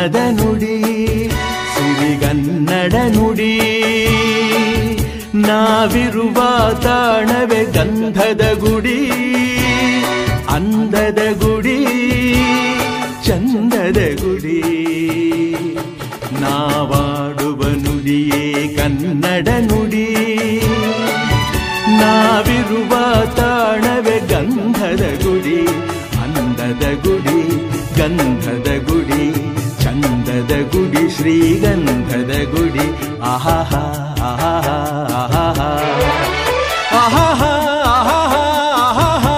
ಅನ್ನದ ನುಡಿ ಸಿರಿಗನ್ನಡ ನುಡಿ. ನಾವಿರುವ ತಾಣವೇ ಗಂಧದ ಗುಡಿ, ಅಂದದ ಗುಡಿ, ಚಂದದ ಗುಡಿ. ನಾವಾಡುವ ನುಡಿಯೇ ಕನ್ನಡ ನುಡಿ. ನಾವಿರುವ ತಾಣವೇ ಗಂಧದ ಗುಡಿ, ಅಂದದ ಗುಡಿ, ಗಂಧದ ಗುಡಿ, ಚಂದದ ಗುಡಿ, ಶ್ರೀಗಂಧದ ಗುಡಿ. ಆಹಾಹಾ ಆಹಾಹಾ ಆಹಾಹಾ ಆಹಾಹಾ ಆಹಾಹಾ.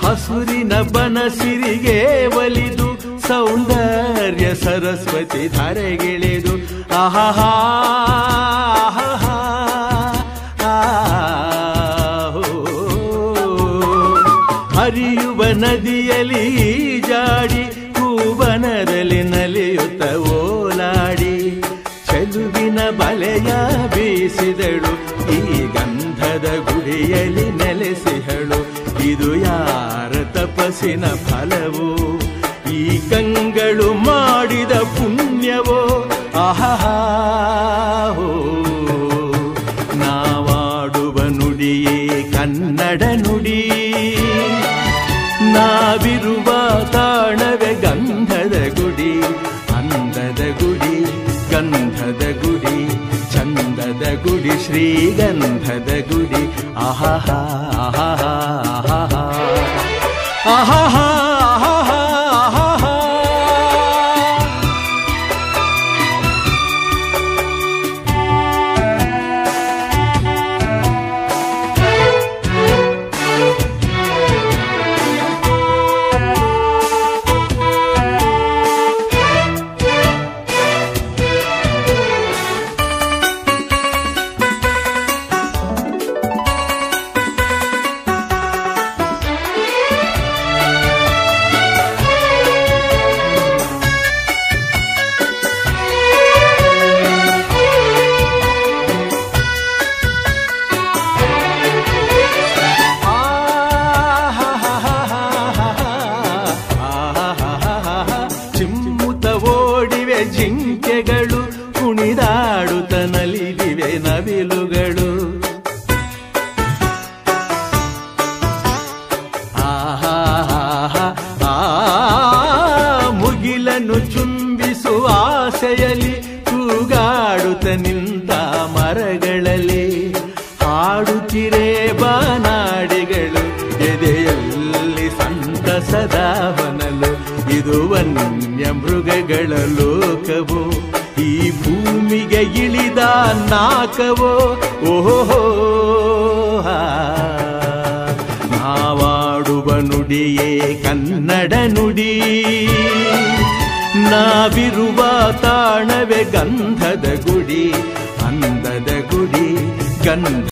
ಹಸುರಿನ ಬನಸಿರಿಗೆ ಒಲಿದು ಸೌಂದರ್ಯ ಸರಸ್ವತಿ ಧರೆಗಿಳಿದು ಆಹಾಹಾ ಹರಿಯುವ ನದಿಯಲ್ಲಿ ಜಾಡಿ ಹೂವನದಲ್ಲಿ ನಲಿಯುತ್ತ ಓಲಾಡಿ ಚೆಲುವಿನ ಬಲೆಯ ಬೀಸಿದಳು ಈ ಗಂಧದ ಗುಡಿಯಲ್ಲಿ ನೆಲೆಸಿಹಳು. ಇದು ಯಾರ ತಪಸ್ಸಿನ ಫಲವೋ, ಈ ಕಂಗಳು ಮಾಡಿದ ಪುಣ್ಯವೋ. ಆಹಾಹಾ ನಾವಾಡುವ ನುಡಿಯೇ ಕನ್ನಡ ನುಡಿ. ನಾವಿರುವ ತಾಣವೇ ಗಂಧದ ಗುಡಿ, ಅಂದದ ಗುಡಿ, ಗಂಧದ ಗುಡಿ, ಚಂದದ ಗುಡಿ, ಶ್ರೀಗಂಧದ ಗುಡಿ. ಆಹಾಹಾ ಆಹಾಹಾ ಆಹಾಹಾ ಆಹಾಹಾ ಆಹಾಹಾ ಆಹಾಹಾ. ಜಿಂಕೆಗಳು ಕುಣಿದಾಡುತ್ತ ನಲಿದಿವೆ ನವಿಲುಗಳು. ಮುಗಿಲನ್ನು ಚುಂಬಿಸುವ ಆಸೆಯಲ್ಲಿ ತೂಗಾಡುತ್ತ ನಿಂತ ಮರಗಳಲ್ಲಿ ಹಾಡುತ್ತಿರೇ ಬಾನಾಡಿಗಳು ಎದೆಯಲ್ಲಿ ಸಂತಸದ ಹೊನಲು. ಇದು ವನ್ಯ ಮೃಗಗಳ ಲೋಕವೋ, ಈ ಭೂಮಿಗೆ ಇಳಿದ ನಾಕವೋ. ಓಹೋ ನಾವಾಡುವ ನುಡಿಯೇ ಕನ್ನಡ ನುಡಿ. ನಾವಿರುವ ತಾಣವೇ ಗಂಧದ ಗುಡಿ, ಅಂದದ ಗುಡಿ, ಗಂಧ